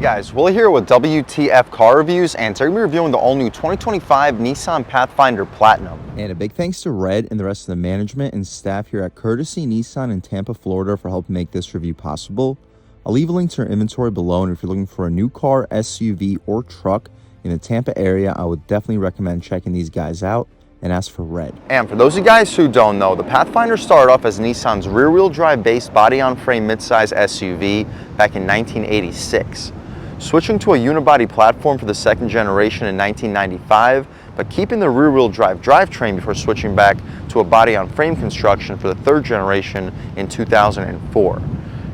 Guys, Will here with W.T.F car reviews, and today we're reviewing the all-new 2025 Nissan Pathfinder Platinum. And a big thanks to Red and the rest of the management and staff here at Courtesy Nissan in Tampa, Florida for helping make this review possible. I'll leave a link to their inventory below, and if you're looking for a new car, SUV, or truck in the Tampa area, I would definitely recommend checking these guys out and ask for Red. And for those of you guys who don't know, the Pathfinder started off as Nissan's rear-wheel drive based body-on-frame midsize SUV back in 1986. Switching to a unibody platform for the second generation in 1995, but keeping the rear-wheel drive drivetrain before switching back to a body-on-frame construction for the third generation in 2004.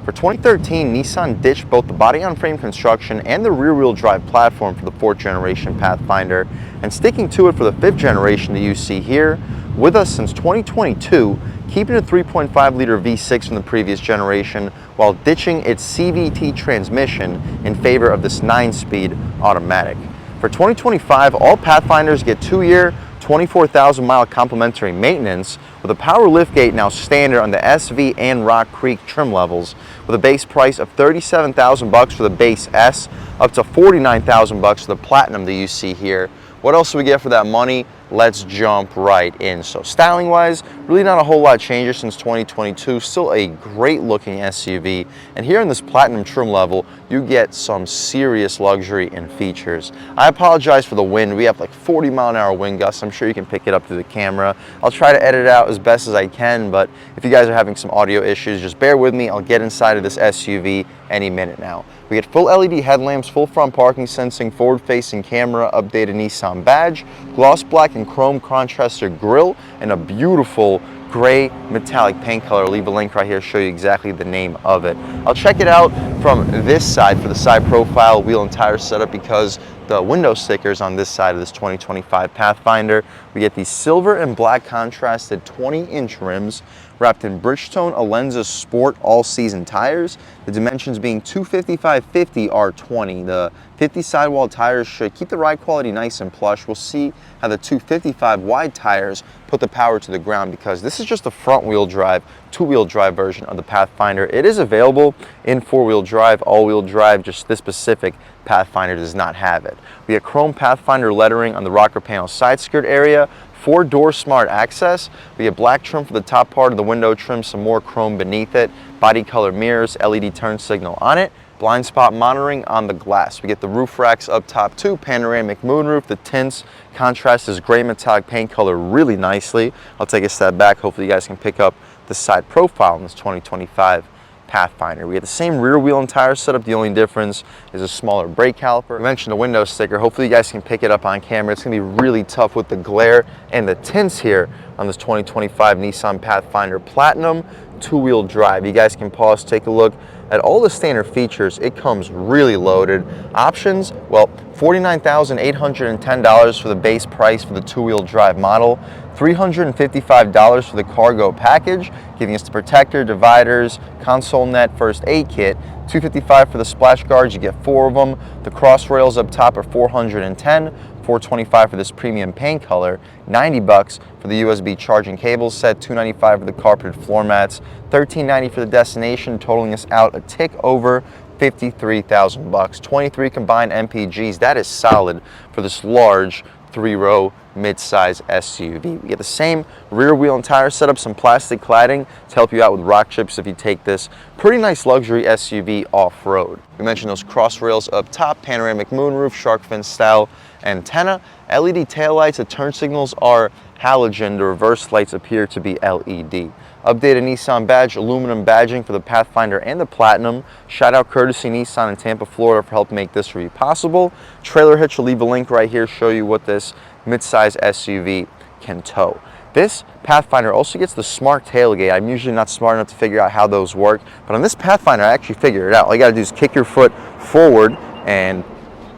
For 2013, Nissan ditched both the body-on-frame construction and the rear-wheel drive platform for the fourth generation Pathfinder, and sticking to it for the fifth generation that you see here, with us since 2022, keeping a 3.5-liter V6 from the previous generation while ditching its CVT transmission in favor of this 9-speed automatic. For 2025, all Pathfinders get 2-year, 24,000-mile complimentary maintenance, with a power liftgate now standard on the SV and Rock Creek trim levels, with a base price of $37,000 for the base S, up to $49,000 for the Platinum that you see here. What else do we get for that money? Let's jump right in. So styling wise, really not a whole lot of changes since 2022. Still a great looking SUV. And here in this Platinum trim level, you get some serious luxury and features. I apologize for the wind. We have like 40-mile-an-hour wind gusts. I'm sure you can pick it up through the camera. I'll try to edit it out as best as I can, but if you guys are having some audio issues, just bear with me. I'll get inside of this SUV any minute now. We get full LED headlamps, full front parking sensing, forward-facing camera, updated Nissan badge, gloss black and chrome contrasted grille, and a beautiful gray metallic paint color. I'll leave a link right here to show you exactly the name of it. I'll check it out from this side for the side profile, wheel and tire setup, because the window stickers on this side of this 2025 Pathfinder. We get these silver and black contrasted 20-inch rims wrapped in Bridgestone Alenza Sport all-season tires. The dimensions being 255/50 R20. The 50 sidewall tires should keep the ride quality nice and plush. We'll see how the 255 wide tires put the power to the ground, because this is just a front-wheel drive, two-wheel drive version of the Pathfinder. It is available in four-wheel drive, all-wheel drive, just this specific Pathfinder does not have it. We have chrome Pathfinder lettering on the rocker panel side skirt area, 4-door smart access. We have black trim for the top part of the window trim, some more chrome beneath it, body color mirrors, LED turn signal on it, blind spot monitoring on the glass. We get the roof racks up top too, panoramic moonroof. The tints contrast this gray metallic paint color really nicely. I'll take a step back. Hopefully you guys can pick up the side profile in this 2025 Pathfinder. We have the same rear wheel and tire setup. The only difference is a smaller brake caliper. I mentioned the window sticker. Hopefully you guys can pick it up on camera. It's going to be really tough with the glare and the tints here on this 2025 Nissan Pathfinder Platinum two-wheel drive. You guys can pause, take a look at all the standard features. It comes really loaded. Options, well, $49,810 for the base price for the two-wheel drive model, $355 for the cargo package, giving us the protector, dividers, console net, first aid kit, $255 for the splash guards. You get 4 of them. The cross rails up top are $410, $425 for this premium paint color, $90 for the USB charging cable set, $295 for the carpeted floor mats, $1390 for the destination, totaling us out a tick over $53,000. 23 combined MPGs. That is solid for this large 3-row mid-size SUV. We get the same rear wheel and tire setup, some plastic cladding to help you out with rock chips if you take this pretty nice luxury SUV off-road. We mentioned those cross rails up top, panoramic moonroof, shark fin style antenna, LED taillights. The turn signals are halogen. The reverse lights appear to be LED. Updated Nissan badge, aluminum badging for the Pathfinder and the Platinum. Shout out Courtesy Nissan in Tampa, Florida for helping make this review possible. Trailer hitch, will leave a link right here, show you what this midsize SUV can tow. This Pathfinder also gets the smart tailgate. I'm usually not smart enough to figure out how those work, but on this Pathfinder I actually figured it out. All you gotta do is kick your foot forward and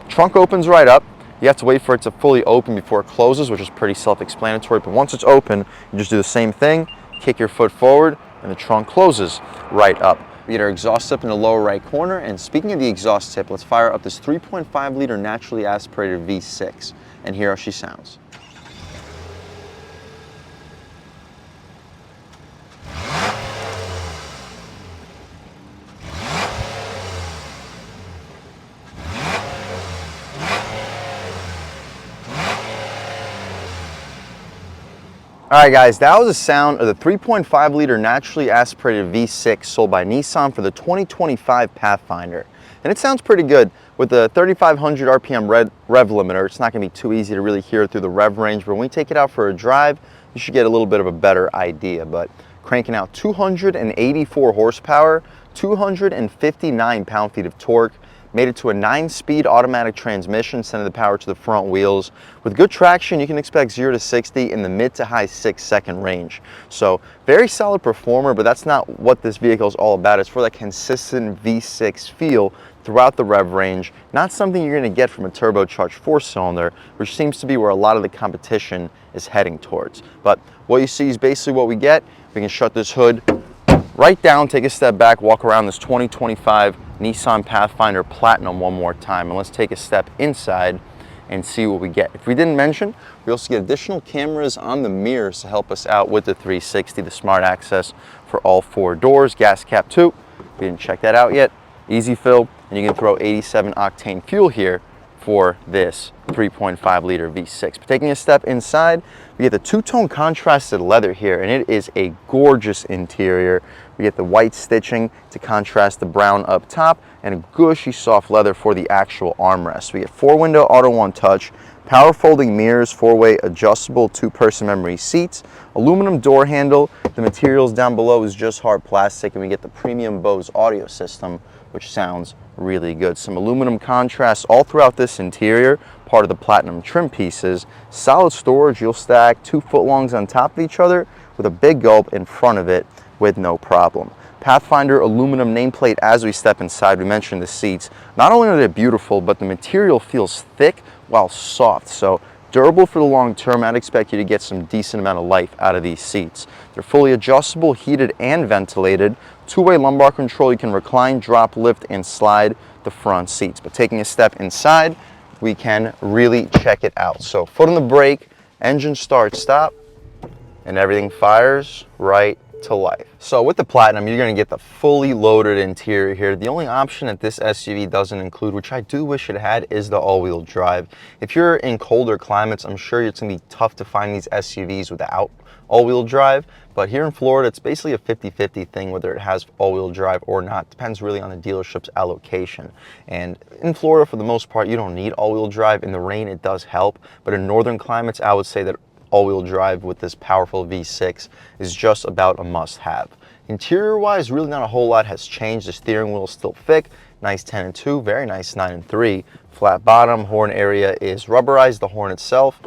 trunk opens right up. You have to wait for it to fully open before it closes, which is pretty self-explanatory, but once it's open, you just do the same thing, kick your foot forward, and the trunk closes right up. We get our exhaust tip in the lower right corner, and speaking of the exhaust tip, let's fire up this 3.5-liter naturally aspirated V6, and hear how she sounds. All right, guys, that was the sound of the 3.5 liter naturally aspirated V6 sold by Nissan for the 2025 Pathfinder. And it sounds pretty good. With the 3,500 RPM rev limiter, it's not going to be too easy to really hear it through the rev range, but when we take it out for a drive, you should get a little bit of a better idea. But cranking out 284 horsepower, 259 pound-feet of torque, made it to a 9-speed automatic transmission, sending the power to the front wheels. With good traction, you can expect 0 to 60 in the mid to high 6-second range. So very solid performer, but that's not what this vehicle is all about. It's for that consistent V6 feel throughout the rev range. Not something you're going to get from a turbocharged 4-cylinder, which seems to be where a lot of the competition is heading towards. But what you see is basically what we get. We can shut this hood right down, take a step back, walk around this 2025 Nissan Pathfinder Platinum one more time, and let's take a step inside and see what we get. If we didn't mention, we also get additional cameras on the mirrors to help us out with the 360, the smart access for all 4 doors, gas cap too. If you didn't check that out yet, easy fill, and you can throw 87 octane fuel here for this 3.5 liter V6. But taking a step inside, we get the two-tone contrasted leather here, and it is a gorgeous interior. We get the white stitching to contrast the brown up top, and a gushy soft leather for the actual armrest. We get 4-window auto one touch, power folding mirrors, 4-way adjustable 2-person memory seats, aluminum door handle. The materials down below is just hard plastic, and we get the premium Bose audio system, which sounds really good. Some aluminum contrast all throughout this interior, part of the platinum trim pieces. Solid storage, you'll stack 2 footlongs on top of each other with a big gulp in front of it with no problem. Pathfinder aluminum nameplate as we step inside. We mentioned the seats. Not only are they beautiful, but the material feels thick while soft. So durable for the long term. I'd expect you to get some decent amount of life out of these seats. They're fully adjustable, heated and ventilated. 2-way lumbar control. You can recline, drop, lift, and slide the front seats. But taking a step inside, we can really check it out. So foot on the brake, engine start, stop, and everything fires right to life. So with the Platinum, you're going to get the fully loaded interior here. The only option that this SUV doesn't include, which I do wish it had, is the all-wheel drive. If you're in colder climates, I'm sure it's going to be tough to find these SUVs without all-wheel drive, but here in Florida, it's basically a 50-50 thing whether it has all-wheel drive or not. Depends really on the dealership's allocation. And in Florida, for the most part, you don't need all-wheel drive. In the rain, it does help, but in northern climates, I would say that all-wheel drive with this powerful V6 is just about a must-have. Interior-wise, really not a whole lot has changed. The steering wheel is still thick, nice 10 and 2, very nice 9 and 3. Flat bottom, horn area is rubberized. The horn itself,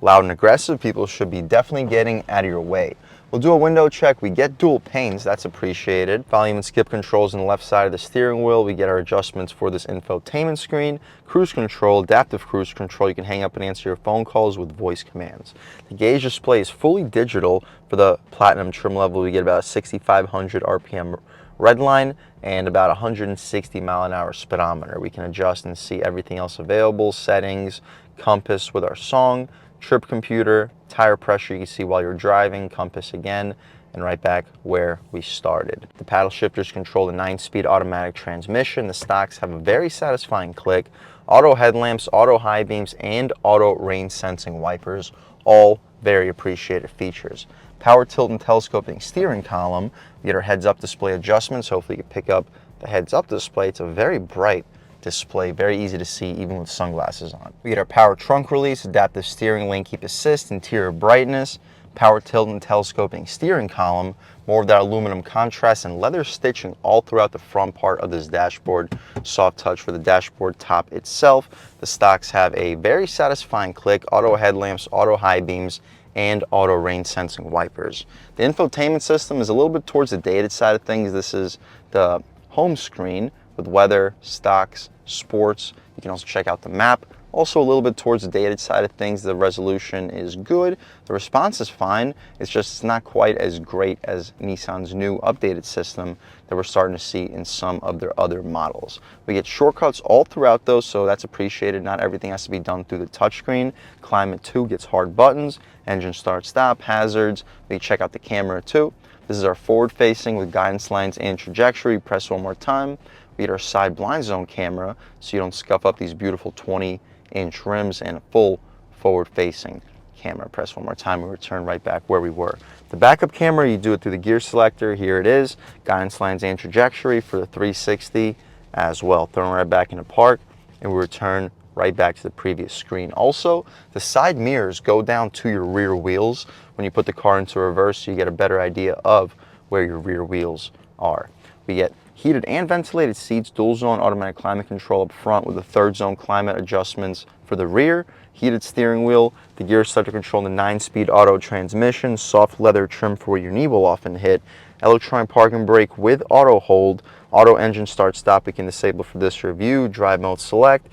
loud and aggressive. People should be definitely getting out of your way. We'll do a window check. We get dual panes, that's appreciated. Volume and skip controls on the left side of the steering wheel. We get our adjustments for this infotainment screen, cruise control, adaptive cruise control. You can hang up and answer your phone calls with voice commands. The gauge display is fully digital for the Platinum trim level. We get about a 6,500 RPM red line and about 160 mile-an-hour speedometer. We can adjust and see everything else available, settings, compass with our song, trip computer, tire pressure you can see while you're driving, compass again, and right back where we started. The paddle shifters control the 9-speed automatic transmission. The stocks have a very satisfying click. Auto headlamps, auto high beams, and auto rain sensing wipers, all very appreciated features. Power tilt and telescoping steering column. We get our heads-up display adjustments. Hopefully you can pick up the heads-up display. It's a very bright display, very easy to see even with sunglasses on. We get our power trunk release, adaptive steering, lane keep assist, interior brightness, power tilt and telescoping steering column, more of that aluminum contrast and leather stitching all throughout the front part of this dashboard. Soft touch for the dashboard top itself. The stocks have a very satisfying click, auto headlamps, auto high beams, and auto rain sensing wipers. The infotainment system is a little bit towards the dated side of things. This is the home screen with weather, stocks, sports. You can also check out the map. Also a little bit towards the dated side of things. The resolution is good. The response is fine. It's not quite as great as Nissan's new updated system that we're starting to see in some of their other models. We get shortcuts all throughout those, so that's appreciated. Not everything has to be done through the touchscreen. Climate 2 gets hard buttons, engine start stop, hazards. We check out the camera too. This is our forward facing with guidance lines and trajectory. Press one more time. We get our side blind zone camera so you don't scuff up these beautiful 20-inch rims and a full forward facing camera. Press one more time, we return right back where we were. The backup camera, you do it through the gear selector. Here it is, guidance lines and trajectory for the 360 as well. Throwing right back into park, and we return right back to the previous screen. Also, the side mirrors go down to your rear wheels. When you put the car into reverse, so you get a better idea of where your rear wheels are. We get heated and ventilated seats, dual zone automatic climate control up front with the third zone climate adjustments for the rear, heated steering wheel, the gear selector control, and the 9-speed auto transmission, soft leather trim for where your knee will often hit, electronic parking brake with auto hold, auto engine start stop we can disable for this review, drive mode select.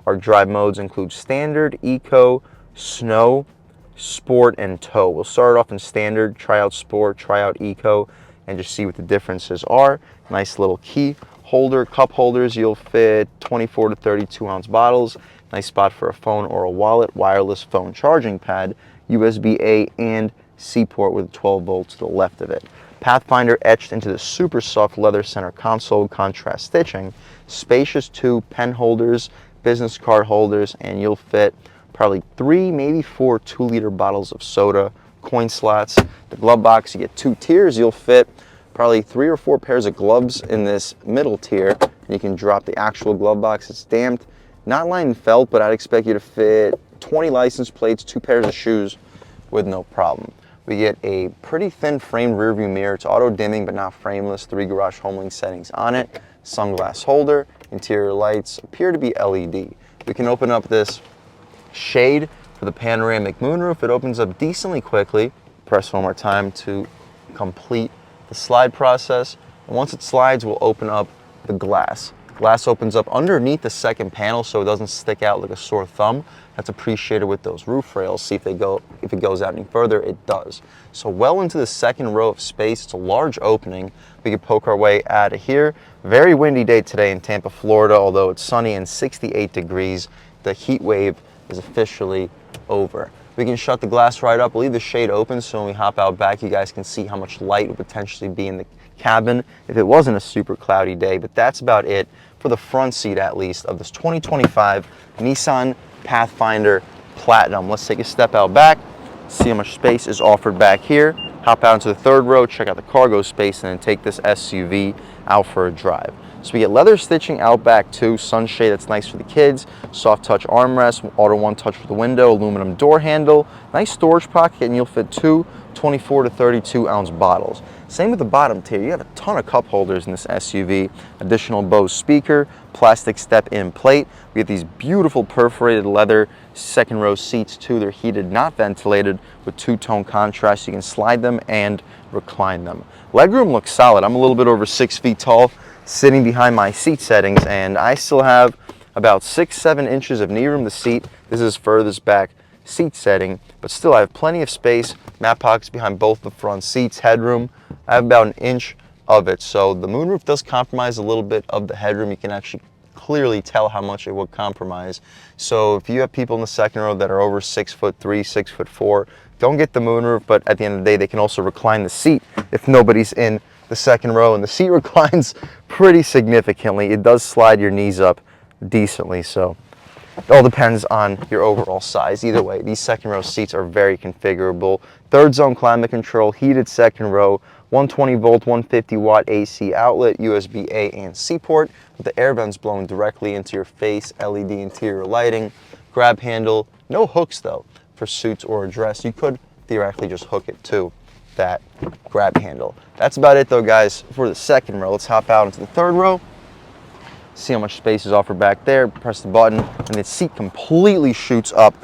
Our drive modes include standard, eco, snow, sport, and tow. We'll start off in standard, try out sport, try out eco, and just see what the differences are. Nice little key holder, cup holders. You'll fit 24 to 32 ounce bottles. Nice spot for a phone or a wallet. Wireless phone charging pad, USB-A and C port with 12 volts to the left of it. Pathfinder etched into the super soft leather center console, contrast stitching. Spacious 2 pen holders, business card holders, and you'll fit probably 3, maybe 4 2-liter bottles of soda, coin slots. The glove box, you get 2 tiers. You'll fit probably 3 or 4 pairs of gloves in this middle tier. You can drop the actual glove box. It's stamped, not lined in felt, but I'd expect you to fit 20 license plates, 2 pairs of shoes with no problem. We get a pretty thin framed rear view mirror. It's auto dimming but not frameless. 3 garage home link settings on it. Sunglass holder. Interior lights appear to be LED. We can open up this shade for the panoramic moonroof. It opens up decently quickly. Press one more time to complete the slide process. And once it slides, we'll open up the glass. Glass opens up underneath the second panel so it doesn't stick out like a sore thumb. That's appreciated with those roof rails. See if it goes out any further, it does. So well into the second row of space, it's a large opening. We can poke our way out of here. Very windy day today in Tampa, Florida, although it's sunny and 68 degrees. The heat wave is officially over. We can shut the glass right up. We'll leave the shade open so when we hop out back, you guys can see how much light would potentially be in the cabin if it wasn't a super cloudy day. But that's about it for the front seat, at least, of this 2025 Nissan Pathfinder Platinum. Let's take a step out back, see how much space is offered back here. Hop out into the third row, check out the cargo space, and then take this SUV out for a drive. So we get leather stitching out back too, sunshade that's nice for the kids, soft touch armrest, auto one touch for the window, aluminum door handle, nice storage pocket, and you'll fit 2 24 to 32 ounce bottles. Same with the bottom tier. You have a ton of cup holders in this SUV, additional Bose speaker, plastic step-in plate. We have these beautiful perforated leather second row seats too. They're heated, not ventilated, with 2-tone contrast. You can slide them and recline them. Legroom looks solid. I'm a little bit over 6 feet tall, sitting behind my seat settings, and I still have about 6-7 inches of knee room. The seat, this is furthest back seat setting, but still I have plenty of space. Mat pockets behind both the front seats. Headroom, I have about 1 inch of it, so the moonroof does compromise a little bit of the headroom. You can actually clearly tell how much it would compromise. So if you have people in the second row that are over 6'3", 6'4", don't get the moonroof, but at the end of the day, they can also recline the seat if nobody's in the second row, and the seat reclines pretty significantly. It does slide your knees up decently, so it all depends on your overall size. Either way, these second row seats are very configurable. Third zone climate control, heated second row, 120 volt, 150 watt AC outlet, USB-A and C port, with the air vents blowing directly into your face, LED interior lighting, grab handle, no hooks though for suits or a dress. You could theoretically just hook it to that grab handle. That's about it though, guys, for the second row. Let's hop out into the third row. See how much space is offered back there. Press the button and the seat completely shoots up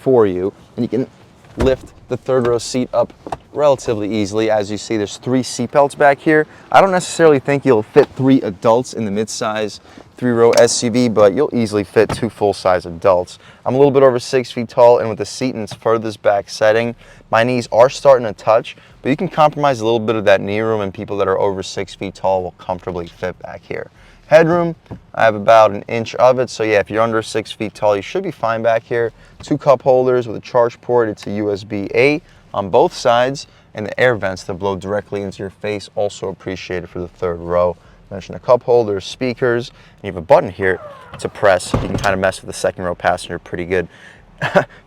for you, and you can lift the third row seat up relatively easily. As you see, there's 3 seat belts back here. I don't necessarily think you'll fit 3 adults in the midsize 3-row SUV, but you'll easily fit 2 full-size adults. I'm a little bit over 6 feet tall, and with the seat in its furthest back setting, my knees are starting to touch, but you can compromise a little bit of that knee room, and people that are over 6 feet tall will comfortably fit back here. Headroom, I have about 1 inch of it, so yeah, if you're under 6 feet tall, you should be fine back here. 2 cup holders with a charge port. It's a USB-A on both sides, and the air vents that blow directly into your face, also appreciated for the third row. I mentioned a cup holder, speakers, and you have a button here to press. You can kind of mess with the second row passenger pretty good.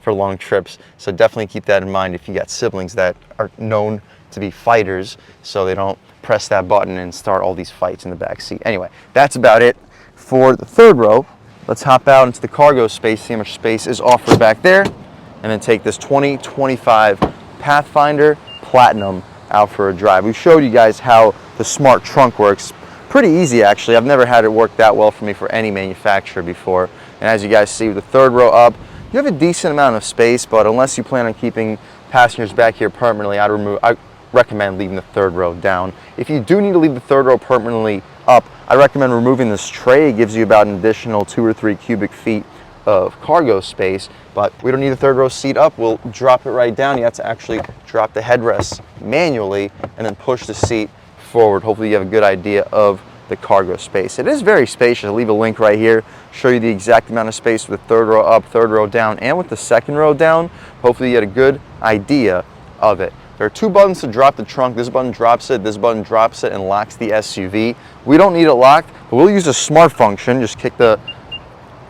for long trips. So definitely keep that in mind if you got siblings that are known to be fighters, so they don't press that button and start all these fights in the back seat. Anyway, that's about it for the third row. Let's hop out into the cargo space, see how much space is offered back there, and then take this 2025 Pathfinder Platinum out for a drive. We showed you guys how the smart trunk works. Pretty easy, actually. I've never had it work that well for me for any manufacturer before. And as you guys see with the third row up, you have a decent amount of space, but unless you plan on keeping passengers back here permanently, I recommend leaving the third row down. If you do need to leave the third row permanently up, I recommend removing this tray. It gives you about an additional 2 or 3 cubic feet of cargo space, but we don't need the third row seat up. We'll drop it right down. You have to actually drop the headrest manually and then push the seat forward. Hopefully you have a good idea of the cargo space. It is very spacious. I'll leave a link right here, show you the exact amount of space with the third row up, third row down, and with the second row down. Hopefully you get a good idea of it. There are 2 buttons to drop the trunk. This button drops it, this button drops it and locks the SUV. We don't need it locked, but we'll use a smart function. Just kick the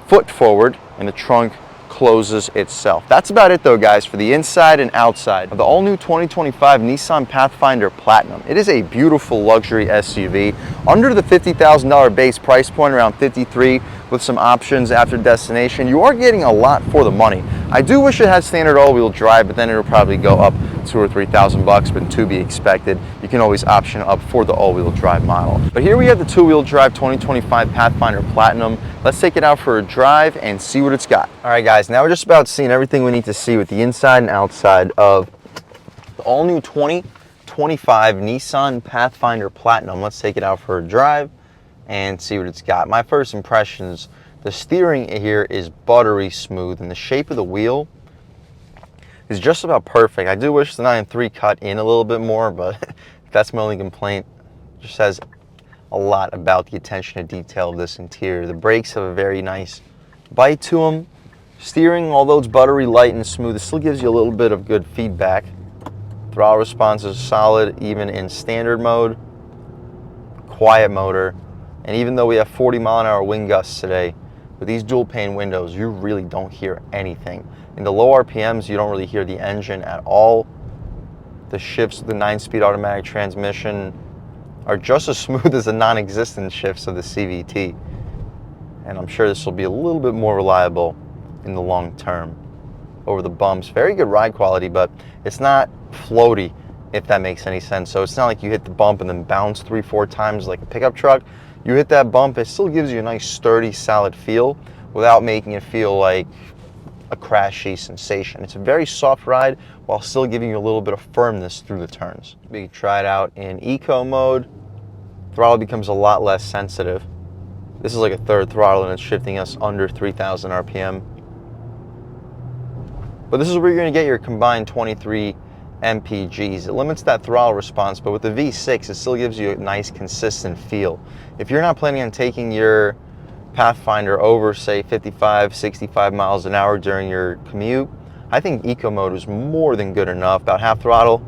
foot forward and the trunk closes itself. That's about it though, guys, for the inside and outside of the all-new 2025 Nissan Pathfinder Platinum. It is a beautiful luxury SUV under the $50,000 base price point, around 53, with some options after destination. You are getting a lot for the money. I do wish it had standard all-wheel drive, but then it'll probably go up 2,000 or 3,000 bucks, but to be expected. You can always option up for the all-wheel drive model. But here we have the two-wheel drive 2025 Pathfinder Platinum. Let's take it out for a drive and see what it's got. All right, guys, now we're just about seeing everything we need to see with the inside and outside of the all-new 2025 Nissan Pathfinder Platinum. Let's take it out for a drive and see what it's got. My first impressions, the steering here is buttery smooth, and the shape of the wheel is just about perfect. I do wish the 9.3 cut in a little bit more, but that's my only complaint. It just says a lot about the attention to detail of this interior. The brakes have a very nice bite to them. Steering, although it's buttery light and smooth, it still gives you a little bit of good feedback. Throttle response is solid, even in standard mode, quiet motor. And even though we have 40-mile-an-hour wind gusts today, with these dual pane windows, you really don't hear anything. In the low RPMs, you don't really hear the engine at all. The shifts of the 9-speed automatic transmission are just as smooth as the non-existent shifts of the CVT. And I'm sure this will be a little bit more reliable in the long term over the bumps. Very good ride quality, but it's not floaty, if that makes any sense. So it's not like you hit the bump and then bounce 3-4 times like a pickup truck. You hit that bump, it still gives you a nice sturdy, solid feel without making it feel like a crashy sensation. It's a very soft ride while still giving you a little bit of firmness through the turns. We can try it out in eco mode. Throttle becomes a lot less sensitive. This is like a third throttle and it's shifting us under 3,000 RPM. But this is where you're going to get your combined 23 MPGs. It limits that throttle response, but with the V6, it still gives you a nice consistent feel. If you're not planning on taking your Pathfinder over, say, 55, 65 miles an hour during your commute, I think eco mode is more than good enough. About half throttle,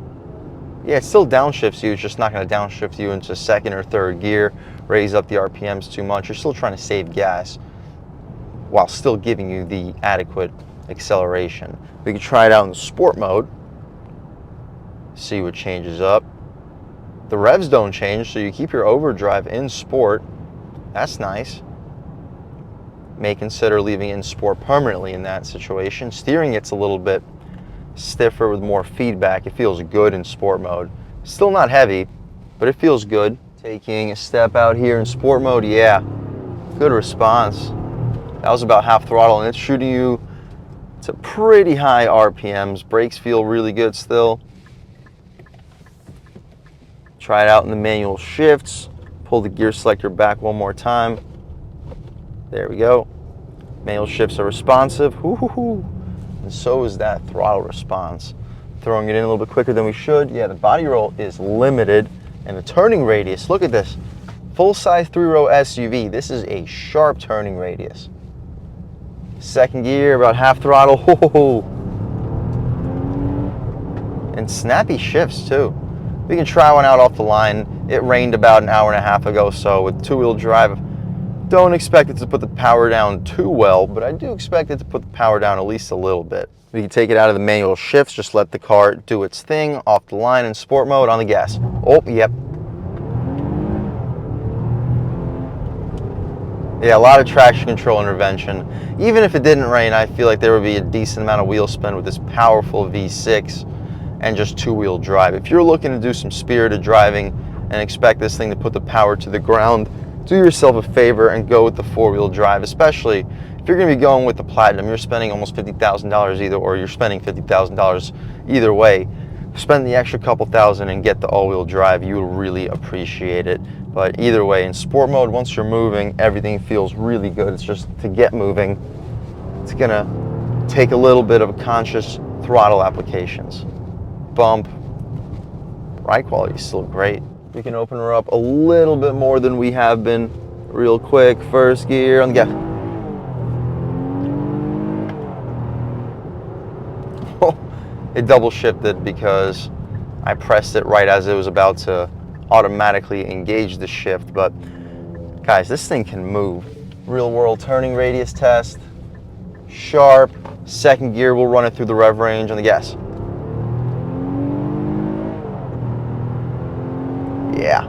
yeah, it still downshifts you. It's just not going to downshift you into second or third gear, raise up the RPMs too much. You're still trying to save gas while still giving you the adequate acceleration. We can try it out in sport mode, see what changes up. The revs don't change, so you keep your overdrive in sport. That's nice. May consider leaving in sport permanently in that situation. Steering gets a little bit stiffer with more feedback. It feels good in sport mode. Still not heavy, but it feels good. Taking a step out here in sport mode, yeah, good response. That was about half throttle, and it's shooting you to pretty high RPMs. Brakes feel really good still. Try it out in the manual shifts. Pull the gear selector back one more time. There we go. Manual shifts are responsive. Hoo-hoo-hoo. And so is that throttle response. Throwing it in a little bit quicker than we should. Yeah, the body roll is limited. And the turning radius, look at this. Full-size 3-row SUV. This is a sharp turning radius. Second gear, about half throttle. Hoo-hoo-hoo. And snappy shifts, too. We can try one out off the line. It rained about an hour and a half ago, so with two-wheel drive, Don't expect it to put the power down too well, but I do expect it to put the power down at least a little bit. We can take it out of the manual shifts, just let the car do its thing, off the line in sport mode, on the gas. Oh, yep. Yeah, a lot of traction control intervention. Even if it didn't rain, I feel like there would be a decent amount of wheel spin with this powerful V6 and just two-wheel drive. If you're looking to do some spirited driving and expect this thing to put the power to the ground, do yourself a favor and go with the four-wheel drive, especially if you're going to be going with the Platinum. You're spending almost $50,000 either, or you're spending $50,000 either way. Spend the extra couple thousand and get the all-wheel drive. You will really appreciate it. But either way, in sport mode, once you're moving, everything feels really good. It's just to get moving, it's going to take a little bit of conscious throttle applications. Bump, ride quality is still great. We can open her up a little bit more than we have been. Real quick, first gear on the gas. It double shifted because I pressed it right as it was about to automatically engage the shift. But guys, this thing can move. Real world turning radius test, sharp. Second gear, we'll run it through the rev range on the gas. Yeah,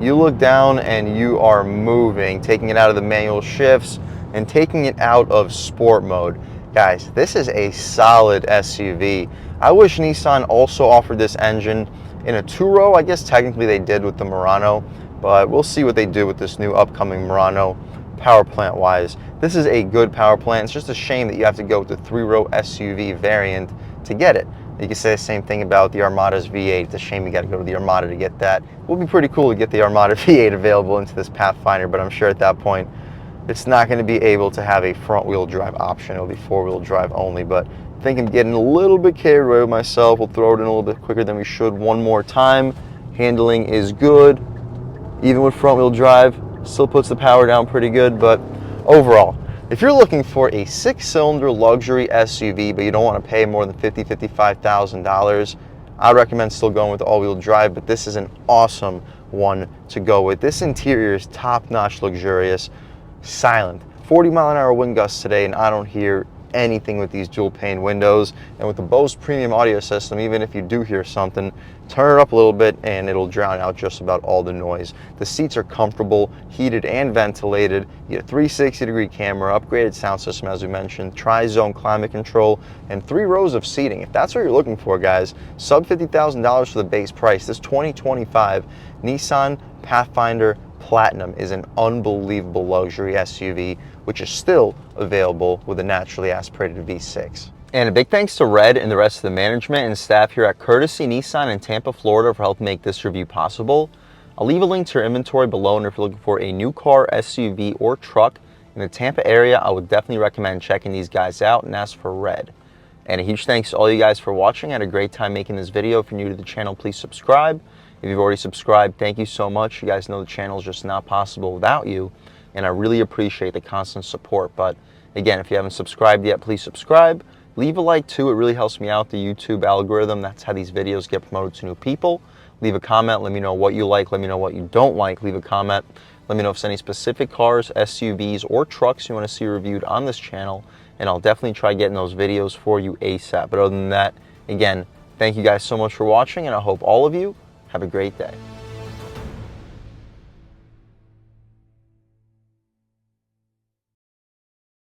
you look down and you are moving, taking it out of the manual shifts and taking it out of sport mode. Guys, this is a solid SUV. I wish Nissan also offered this engine in a two-row. I guess technically they did with the Murano, but we'll see what they do with this new upcoming Murano power plant wise. This is a good power plant. It's just a shame that you have to go with the three-row SUV variant to get it. You can say the same thing about the Armada's V8. It's a shame you got to go to the Armada to get that. It would be pretty cool to get the Armada V8 available into this Pathfinder, but I'm sure at that point it's not going to be able to have a front-wheel drive option. It'll be four-wheel drive only, but I think I'm getting a little bit carried away with myself. We'll throw it in a little bit quicker than we should one more time. Handling is good. Even with front-wheel drive, still puts the power down pretty good, but overall, if you're looking for a six-cylinder luxury SUV, but you don't want to pay more than $55,000, I recommend still going with the all-wheel drive, but this is an awesome one to go with. This interior is top-notch luxurious, silent. 40-mile-an-hour wind gusts today, and I don't hear anything with these dual pane windows. And with the Bose premium audio system, even if you do hear something, turn it up a little bit and it'll drown out just about all the noise. The seats are comfortable, heated and ventilated. You get a 360-degree camera, upgraded sound system as we mentioned, tri-zone climate control, and 3 rows of seating. If that's what you're looking for, guys, sub $50,000 for the base price. This 2025 Nissan Pathfinder Platinum is an unbelievable luxury SUV, which is still available with a naturally aspirated V6. And a big thanks to Red and the rest of the management and staff here at Courtesy Nissan in Tampa, Florida for helping make this review possible. I'll leave a link to your inventory below, and if you're looking for a new car, SUV, or truck in the Tampa area, I would definitely recommend checking these guys out and ask for Red. And a huge thanks to all you guys for watching. I had a great time making this video. If you're new to the channel, please subscribe. If you've already subscribed, thank you so much. You guys know the channel is just not possible without you, and I really appreciate the constant support. But again, if you haven't subscribed yet, please subscribe. Leave a like too. It really helps me out, the YouTube algorithm. That's how these videos get promoted to new people. Leave a comment. Let me know what you like. Let me know what you don't like. Leave a comment. Let me know if there's any specific cars, SUVs, or trucks you want to see reviewed on this channel, and I'll definitely try getting those videos for you ASAP. But other than that, again, thank you guys so much for watching, and I hope all of you have a great day.